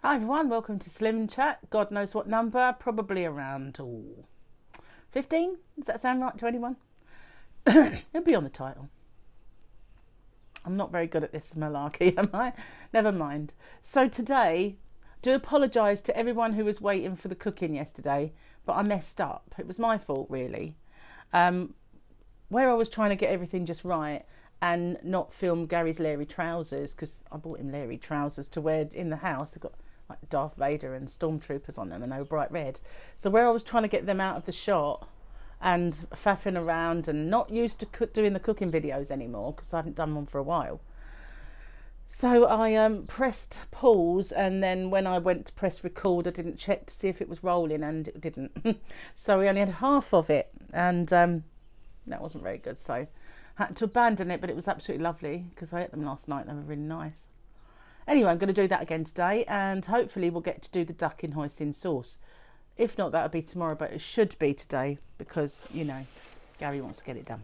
Hi everyone, welcome to SlimChat. God knows what number, probably around 15. Does that sound right to anyone? It'll be on the title. I'm not very good at this malarkey, am I? Never mind. So today, do apologise to everyone who was waiting for the cooking yesterday, but I messed up. It was my fault, really. Where I was trying to get everything just right and not film Gary's Leary trousers, because I bought him Leary trousers to wear in the house. They've got like Darth Vader and stormtroopers on them and they were bright red. So where I was trying to get them out of the shot and faffing around and not used to doing the cooking videos anymore because I haven't done one for a while. So I pressed pause, and then when I went to press record I didn't check to see if it was rolling, and it didn't. So we only had half of it, and that wasn't very good, so I had to abandon it. But it was absolutely lovely because I ate them last night. They were really nice. Anyway, I'm going to do that again today, and hopefully we'll get to do the duck in hoisin sauce. If not, that'll be tomorrow, but it should be today because, you know, Gary wants to get it done.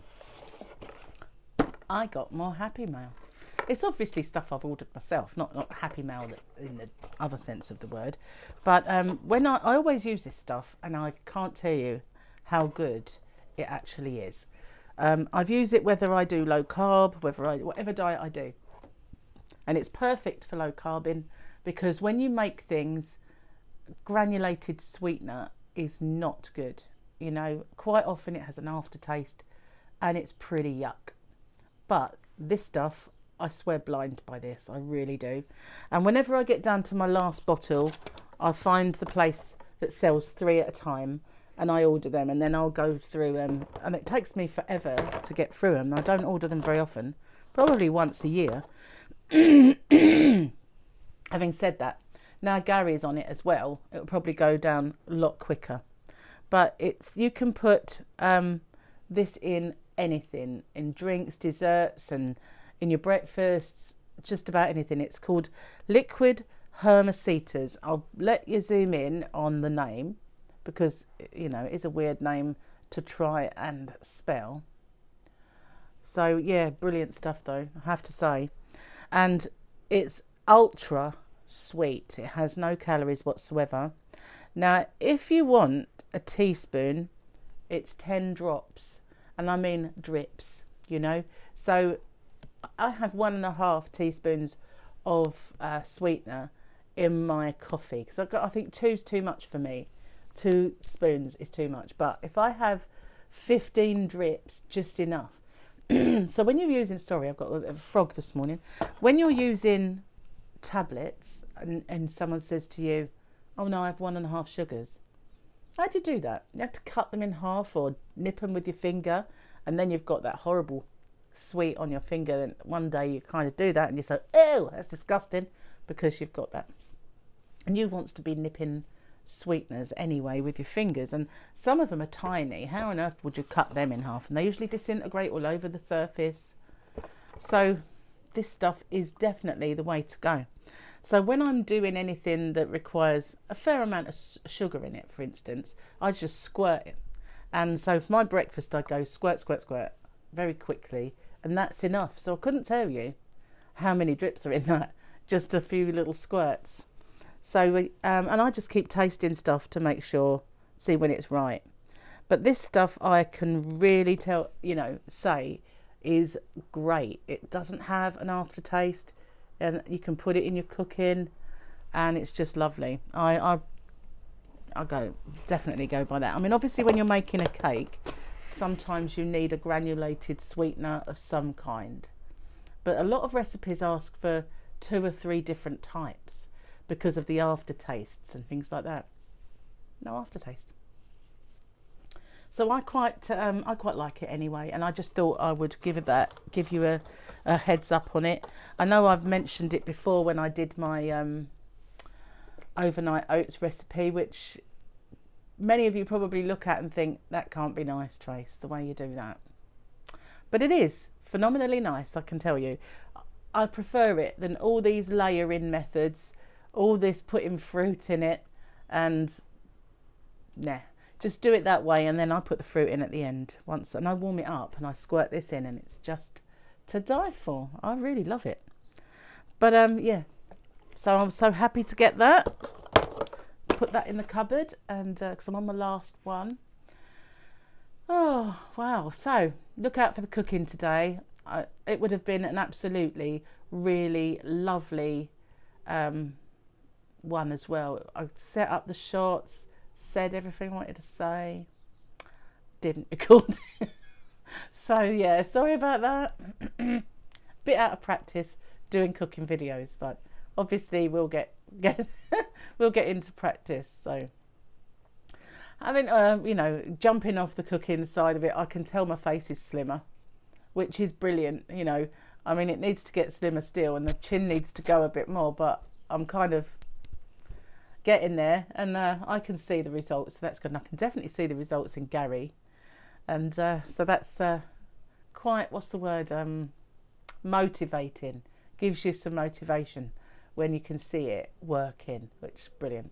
I got more Happy Mail. It's obviously stuff I've ordered myself, not Happy Mail in the other sense of the word. But when I always use this stuff, and I can't tell you how good it actually is. I've used it whether I do low carb, whatever diet I do. And it's perfect for low carbing because when you make things, granulated sweetener is not good. You know, quite often it has an aftertaste and it's pretty yuck. But this stuff, I swear blind by this, I really do. And whenever I get down to my last bottle, I find the place that sells 3 at a time and I order them, and then I'll go through them. And it takes me forever to get through them. I don't order them very often, probably once a year. Having said that, now Gary's on it as well, it'll probably go down a lot quicker. But you can put this in anything, in drinks, desserts, and in your breakfasts, just about anything. It's called liquid hermositas. I'll let you zoom in on the name because, you know, it's a weird name to try and spell. So yeah, brilliant stuff though, I have to say. And it's ultra sweet. It has no calories whatsoever. Now, if you want a teaspoon, it's 10 drops. And I mean drips, you know. So I have 1.5 teaspoons of sweetener in my coffee. Because I think 2's too much for me. 2 spoons is too much. But if I have 15 drips, just enough. So when you're using, sorry, I've got a frog this morning. When you're using tablets and someone says to you, oh no, I have 1.5 sugars. How do you do that? You have to cut them in half or nip them with your finger, and then you've got that horrible sweet on your finger. And one day you kind of do that and you say, oh, that's disgusting, because you've got that. And you wants to be nipping sweeteners anyway with your fingers, and some of them are tiny. How on earth would you cut them in half? And they usually disintegrate all over the surface. So this stuff is definitely the way to go. So when I'm doing anything that requires a fair amount of sugar in it, for instance, I just squirt it. And so for my breakfast I go squirt, squirt, squirt very quickly, and that's enough. So I couldn't tell you how many drips are in that, just a few little squirts. So, and I just keep tasting stuff to make sure, see when it's right. But this stuff I can really tell, you know, say is great. It doesn't have an aftertaste, and you can put it in your cooking, and it's just lovely. I definitely go by that. I mean, obviously when you're making a cake, sometimes you need a granulated sweetener of some kind. But a lot of recipes ask for 2 or 3 different types, because of the aftertastes and things like that. No aftertaste. So I quite like it anyway, and I just thought I would give you a heads up on it. I know I've mentioned it before when I did my overnight oats recipe, which many of you probably look at and think, that can't be nice, Trace, the way you do that. But it is phenomenally nice, I can tell you. I prefer it than all these layering methods, all this putting fruit in it, and nah, just do it that way. And then I put the fruit in at the end once, and I warm it up and I squirt this in, and it's just to die for. I really love it. But yeah, So I'm so happy to get that. Put that in the cupboard, and because I'm on my last one. Oh wow, so look out for the cooking today. It would have been an absolutely really lovely one as well. I set up the shots, said everything I wanted to say, didn't record. So yeah, sorry about that. Bit out of practice doing cooking videos, but obviously we'll get we'll get into practice. So I mean, you know, jumping off the cooking side of it, I can tell my face is slimmer, which is brilliant. You know, I mean, it needs to get slimmer still, and the chin needs to go a bit more, but I'm kind of getting there, and I can see the results. So that's good. And I can definitely see the results in Gary, and so that's quite, what's the word? Motivating. Gives you some motivation when you can see it working, which is brilliant.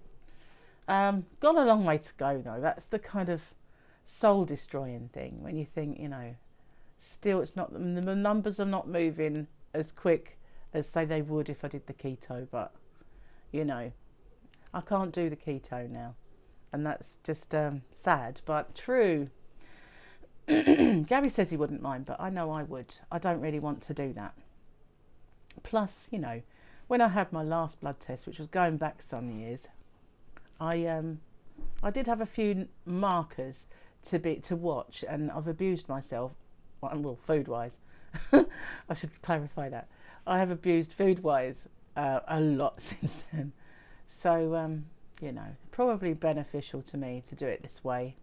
Got a long way to go though. That's the kind of soul destroying thing, when you think, you know, still it's not, the numbers are not moving as quick as say they would if I did the keto, but you know, I can't do the keto now, and that's just sad but true. Gary says he wouldn't mind, but I know I would. I don't really want to do that. Plus, you know, when I had my last blood test, which was going back some years, I did have a few markers to watch, and I've abused myself. Well, food wise, I should clarify that I have abused food wise a lot since then. So you know, probably beneficial to me to do it this way.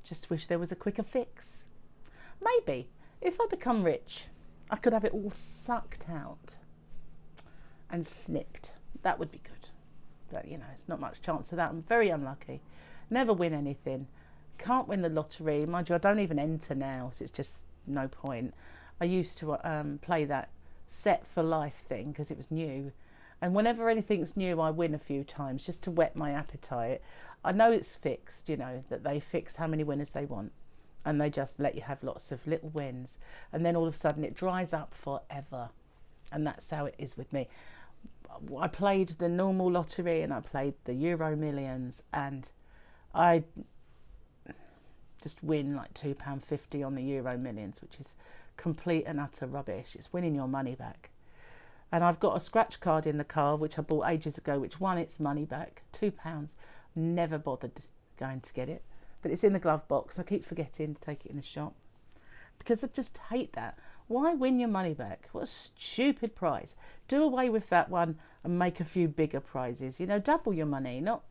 Just wish there was a quicker fix. Maybe if I become rich, I could have it all sucked out and snipped. That would be good. But you know, it's not much chance of that. I'm very unlucky. Never win anything. Can't win the lottery. Mind you, I don't even enter now, so it's just no point. I used to play that set for life thing because it was new. And whenever anything's new, I win a few times just to whet my appetite. I know it's fixed, you know, that they fix how many winners they want. And they just let you have lots of little wins. And then all of a sudden it dries up forever. And that's how it is with me. I played the normal lottery and I played the Euro Millions, and I just win like £2.50 on the Euro Millions, which is complete and utter rubbish. It's winning your money back. And I've got a scratch card in the car, which I bought ages ago, which won its money back, £2. Never bothered going to get it. But it's in the glove box. I keep forgetting to take it in the shop because I just hate that. Why win your money back? What a stupid prize. Do away with that one and make a few bigger prizes. You know, double your money, not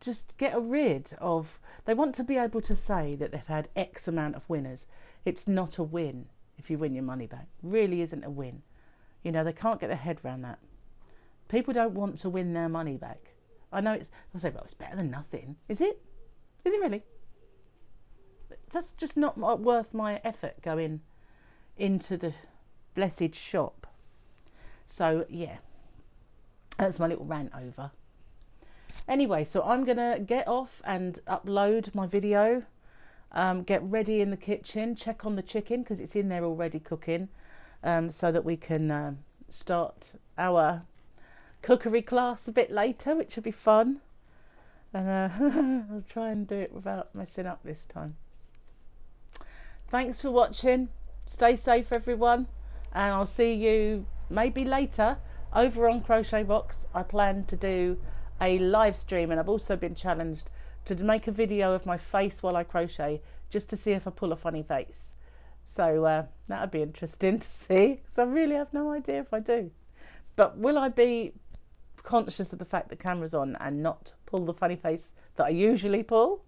just get rid of... They want to be able to say that they've had X amount of winners. It's not a win if you win your money back. Really isn't a win. You know, they can't get their head around that. People don't want to win their money back. I know I'll say, well, it's better than nothing. Is it? Is it really? That's just not worth my effort going into the blessed shop. So, yeah. That's my little rant over. Anyway, so I'm going to get off and upload my video. Get ready in the kitchen. Check on the chicken because it's in there already cooking. So that we can start our cookery class a bit later, which will be fun. And I'll try and do it without messing up this time. Thanks for watching. Stay safe, everyone. And I'll see you maybe later over on Crochet Rocks. I plan to do a live stream, and I've also been challenged to make a video of my face while I crochet, just to see if I pull a funny face. So that would be interesting to see, because I really have no idea if I do. But will I be conscious of the fact the camera's on and not pull the funny face that I usually pull?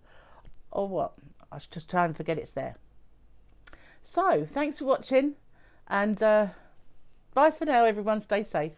Or what? I should just try and forget it's there. So, thanks for watching, and bye for now, everyone. Stay safe.